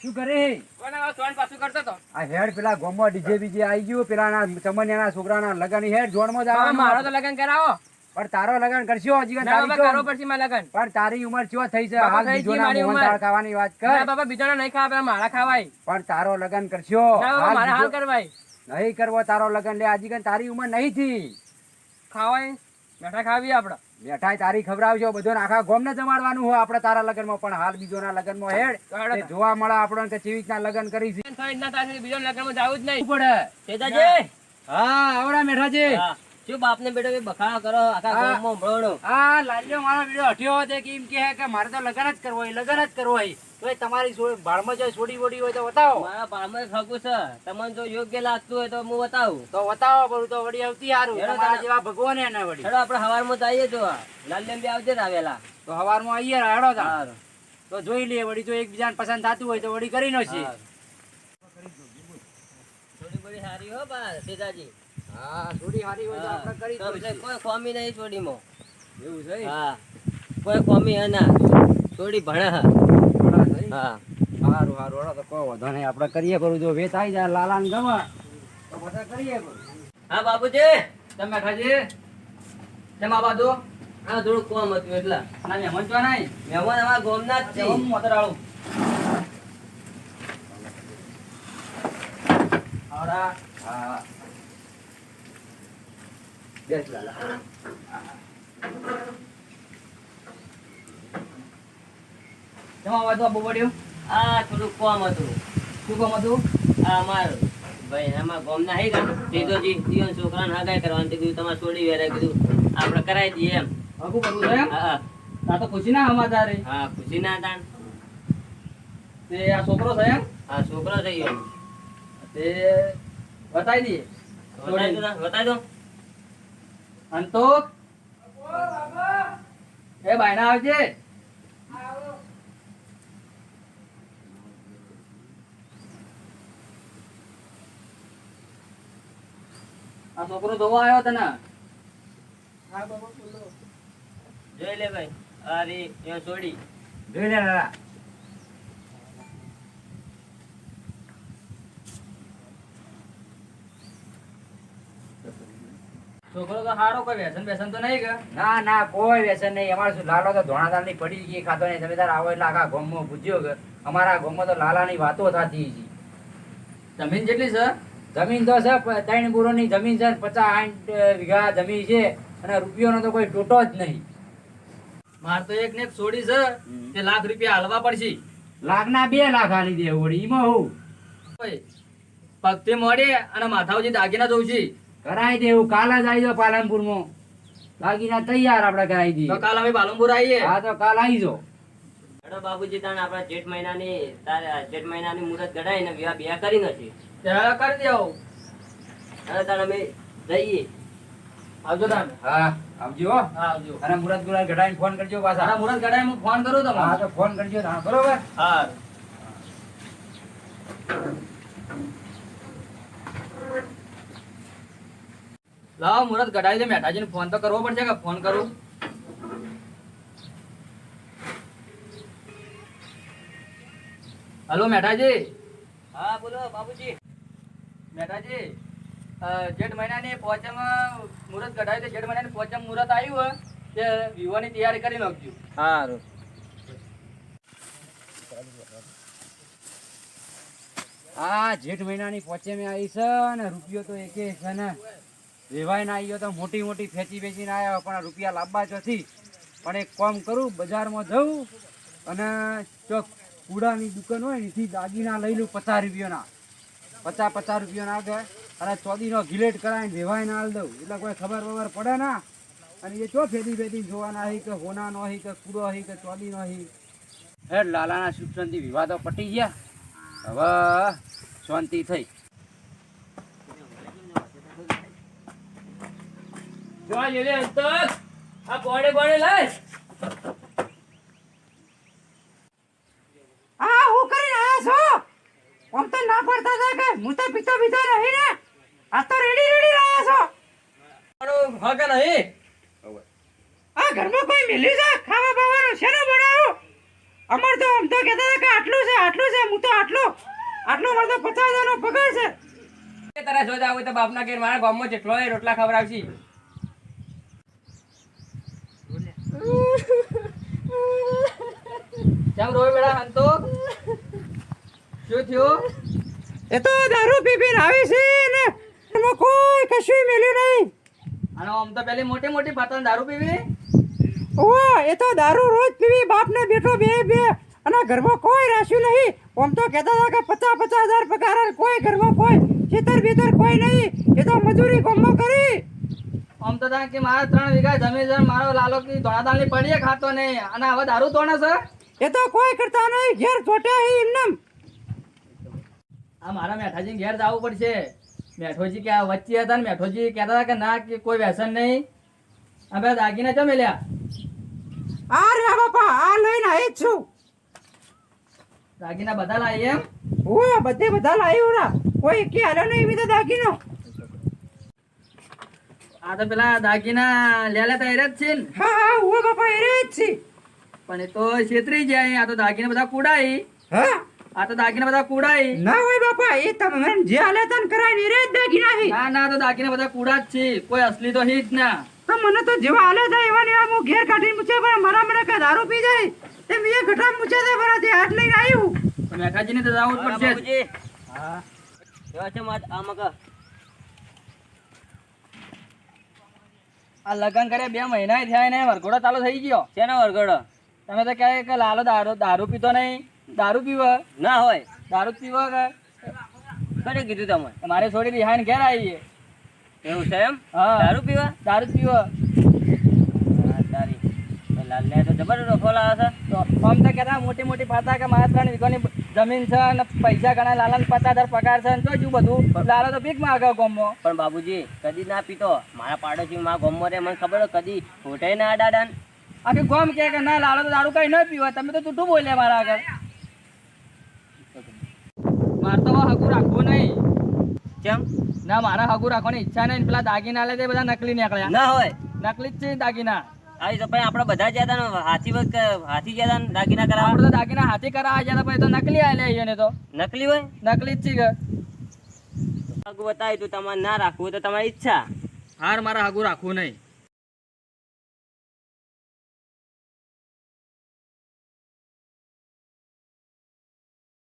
શું કરે? કોને આ સોન પાછું કરતો તો? આ હેડ પેલા ગોમમાં ડીજે બીજે આવી ગયું, પેલાના ચમનિયાના છોકરાના લગન હેડ જોણમાં બાબા, જવાનું. મારો તો લગન કરાવો. પણ તારો લગન કરશો હજી ના તારીખ બાબા, તો? કરો પડશે મારા લગન. પણ તારી ઉંમર ચો થઈ છે? બાબા, હાલ થઈ ગઈ બીજોના મારી મોહન ઉંમર. થાળ ખાવાની વાત કર. ના બાબા, બીજાનો નહીં ખાવા, પેલા મારા ખાવાય. પણ તારો લગન કરશો. ના બાબા, મારે હાલ કરવાય. નહીં કરવો તારો લગન લે. હજી તારી ઉંમર નહીં થી. ખાવાય બેઠા ખાવી આપડે. બેઠાય તારી ખવડાવજો બધો આખા ગોમ ને જમાડવાનું હોય આપણે તારા લગનમાં. પણ હાલ બીજોના લગનમાં હેડ તે જોવા મળે આપણને કે ચેવી રીતના લગન કરી છે. બીજો લગનમાં જવું જ નહીં પડે. તેજાજી હા આવડા મેઠાજી. શું બાપને બેટો બખાડા કરો આખા ગામમાં ભણો. આ લાલ્યો મારો વિડિયો હઠ્યો હતો કે એમ કહે કે મારે તો લગન જ કરવો હોય, લગન જ કરવો હોય. તો તમારી ભાળમાં જો છોડી બોડી હોય તો બતાવો. મારા પામે ખગું છે, તમને જો યોગ્ય લાગતું હોય તો હું બતાવું. તો બતાવો પડું તો વળી આવતી હારું. હેડો તમારા તારા. જેવા ભગવાન એને વળી. હેડો આપણે હવારમાં જઈએ તો લાલ્યમ બી આવજે ને આવેલા. તો હવારમાં આવીએ હેડો તાર. સારું. તો જોઈ લઈએ વળી જો એકબીજાને પસંદ થતું હોય તો વળી કરી નો છે. સારું. થોડી બધી સારી હો બા તેજાજી. હા થોડી હારી હોય તો આપણે કરી તો દઈએ. કોઈ ખોમી નહીં છોડીમાં. એવું છે. હા કોઈ ખોમી હે ના છોડી ભણે હે. ઘણા છે. હા હારું હારું હેડો તો કોઈ વાંધો નહીં આપણે કરીએ કરું. જો વેચ આવી જાય લાલાને ગમે તો બધા કરીએ કરું. હા બાબુજી તમે મેઠાજી તેમ આ બાજુ આ થોડું કોમ હતું એટલા ના મહેમાન તો નહીં. મહેમાન અમારા ગામના જ છે. હું મોતર આવું. આવડા. હા બેસ લાલા. તેમ આ બાજુ આ બોબડિયું. આ થોડું કોમ હતું. શું કામ હતું? આ અમારું ભાઈ અમારા ગામના હે ગા તેજોજી દિયોન છોકરાને હગાઈ કરવાનું તે કીધું તમારે છોડી વેરે કીધું આપણે કરાવી દઈએ એમ. હગું કરવું છે એમ? હા આ તો ખુશી ના સમાચાર છે. હા ખુશી ના હતા તે આ છોકરો છે એમ? આ છોકરો થઈ ગયો. તે બતાવી દઈએ. બતાવી દો. અંતોક એ બાયના આવજે. આ છોકરો જોવા આવ્યો તને. જોઈ લે ભાઈ આ રી એ છોડી. જોઈ લે લાલા. છોકરો તો સારો કોઈ વ્યસન બેસન તો નહીં કે? ના ના કોઈ વ્યસન નહીં. અમારે શું લાલો તો ધોણાદાર ની પડી ગઈ ખાતો નહીં. તમે તાર આવો એટલે આખા ગામમાં પૂછ્યો કે અમારા ગામમાં તો લાલાની વાતો થતી છે. જમીન જેટલી છે? જમીન તો છે 3 બોરોની જમીન છે. 50-60 વીઘા જમીન છે અને રૂપિયાનો તો કોઈ ટોટો જ નહીં. માર તો એક ને એક છોડી છે તે લાખ રૂપિયા હાલવા પડશે. લાખના 2 લાખ આલી દે વળી. એમાં હું પગથી મોડે અને માથાઓજી દાગીના જોઉં છે. કરાઈ દેવું. કાલ જ આવી જાઓ પાલનપુરમાં. દાગીના તૈયાર આપણે કરાવી દઈએ. તો કાલ અમે પાલનપુર આવીએ. હા તો કાલ આવી જાઓ. હેડો બાબુજી તાણ આપણા જેઠ મહિનાની મુહૂર્ત ગડાઈને વિવાહ બે કરી નથી. ત્યારે કરી દેવો. હેડો તાણ અમે જઈએ. આવજો તાન. હા આવજો હો. હા આવજો. અને મુરત ગુલાલ ઘટાઈને ફોન કરજો પાછા. તારા મુરત ગડાય હું ફોન કરું હા તમને. તો ફોન કરજો હા બરોબર. હા. લાવો મુરત ગડાઈ દે. મેઠાજીને ફોન તો કરવો પડશે કે ફોન કરું. હલો મેઠાજી. હા બોલો બાબુજી. મેઠાજી જેઠ મહિનાની પોચમાં મુહૂર્ત કઢાવી જેઠ મહિનાની પોચમ મુહૂર્ત આવ્યું હોય તે વિવાહની તૈયારી કરી નાખજો. સારું. આ જેઠ મહિનાની પોચે મેં આવી છે ને રૂપિયો તો એકે છે ને વેવાય ના આવ્યો તો મોટી મોટી ફેંચી વેચીને આવ્યા પણ રૂપિયા લાવવા ચોથી. પણ એક કામ કરું બજારમાં જવું અને ચોક કુડાની દુકાન હોય એથી દાગીના લઈ લઉં 50 રૂપિયાના. 50 રૂપિયાના આગળ અને ચોદીનો ગિલેટ કરાવીને વેવાય ના હાલ દઉં એટલે કોઈ ખબર વગર પડે ના. અને એ ચો ફેરી ફેરી જોવાના હોય કે હોનાનો હોય કે કુડો હોય કે ચોદીનો હોય. હે લાલાના સુખ શાંતિ વિવાદો પટી ગયા. હવે શાંતિ થઈ. જોવા જેલે અંતર આ બોડે બોડે લઈ. આ હું કરી આયા છો? આમ તો ના પડતા હતા કે હું તો પીતો નહીં ને. આ તો રેડી રહ્યા છો. હા કે નહીં? આ ઘરમાં કોઈ મિલી છે ખાવા બાવાનું શેનો બનાવો? અમાર તો આમ તો કહેતા હતા કે આટલું છે હું તો આટલો મારે તો 50,000 નો પગાર છે. તારા જો જાવ તો બાપના ઘેર મારા ગામમાં જેટલો હોય રોટલા ખવડાવશી. કેમ રોય બેડા હંતો? શું થયું? એ તો દારૂ પી પીને આવી છે ને એમાં કોઈ કશું મેલ્યું નહીં. અને આમ તો પેલી મોટી મોટી પાતળ દારૂ પીવી. ઓહ એ તો દારૂ રોજ પીવી બાપ ને બેટો બે અને ઘરમાં કોઈ રાખ્યું નહીં. આમ તો કહેતા હતા કે 50,000 પગાર અને કોઈ ઘરમાં કોઈ ખેતર બેતર કોઈ નહીં. એ તો મજૂરી ગામમાં કરી. આમ તો કે મારા 3 વીઘા જમીન છે, મારો લાલો કી ધોળાદાળની પડીએ ખાતો નહીં અને હવે દારૂ તોણે છે. એ તો કોઈ કરતા નહીં ઘેર ચોટ્યા હી એમને. આ મારા મેઠાજી ઘેર જવું પડશે. મેઠોજી કે આ વચ્ચે હતા ને મેઠોજી કહેતા હતા કે ના કે કોઈ વ્યસન નહીં. આ બધા દાગીના ચમ મેલ્યા. આ રે બાપા આ લઈને આવી જ છું. દાગીના બધા લાવી એમ. ઓહ બધા લાવ્યું ના કોઈ કે હાલો નહીં મી તો દાગીનો. આ તો પેલા દાગીના લેલા તો એરે જ છે ને. હા ઓહ બાપા એ રે જ છે. પણ એ તો છેતરી જાય. આ તો દાગીના બધા કુડાઈ. હા આ તો દાગીના બધા કુડાઈ. ના હોય બાપા એ તમે જે હાલે તન કરાય ને રે જ દાગીના હી. ના તો દાગીના બધા કુડા જ છે, કોઈ અસલી તો હી જ ના. તો મને તો જેવા હાલે થાય એવા ને એવા હું ઘેર કાઢીને મૂકે પણ મારા મને કે દારૂ પી જાય તે મેં ગઠા મૂકે છે બરાથી હાથ લઈને આવ્યું. તો મેઠાજીને તો જવું જ પડશે. બાપુજી હા કેવા છે માત આ મગ આ લગન કરે 2 મહિના થયા ને વરઘોડો ચાલુ થઈ ગયો. શેનો વરગડો તમે તો કહે કે લાલો દારૂ પીતો નહીં. દારૂ પીવો ના હોય દારૂ પીવો કે કોને કીધું તમે મારે છોડી રિહાઈને ઘેર આવી. એવું છે એમ હા દારૂ પીવા દારૂ જ પીવો. હા, તારી તો લાલને તો જબર ડોફો લાવે છે. તો આમ તો કહેતા મોટી મોટી પાતા કે મારા 3 વીઘાની જમીન છે અને પૈસા ઘણા લાલાને 50,000 પગાર છે ને જોજું બધું. લાલો તો ભીખ માંગે ગામમાં. પણ બાબુજી કદી ના પીતો. મારા પાડોશી માં ગોમમાં રે મને ખબર હોય, કદી ખોટાઈ ના અડાડાન. આખી ગામ કહે કે ના લાલો તો દારૂ કઈ ન પીવા. તમે તો જૂઠું બોલ્યા મારા આગળ. મારે તો હવે હગું રાખવું નહીં. કેમ ના મારા હગું રાખવાની ઈચ્છા નહીં. પેલા દાગીના લે તે બધા નકલી નીકળ્યા. ના હોય નકલી જ છે દાગીના. આવી તો ભાઈ આપણે બધા જતા ને હાથી જતા ને દાગીના કરાવવા. આપણે તો દાગીના હાથી કરાવવા ગયા હતા, પછી તો નકલી આલે ને તો નકલી હોય નકલી જ છે. આગું બતાવી તું તમારે ના રાખવું હોય તો તમારી ઈચ્છા. હાર મારા હગું રાખવું નહીં.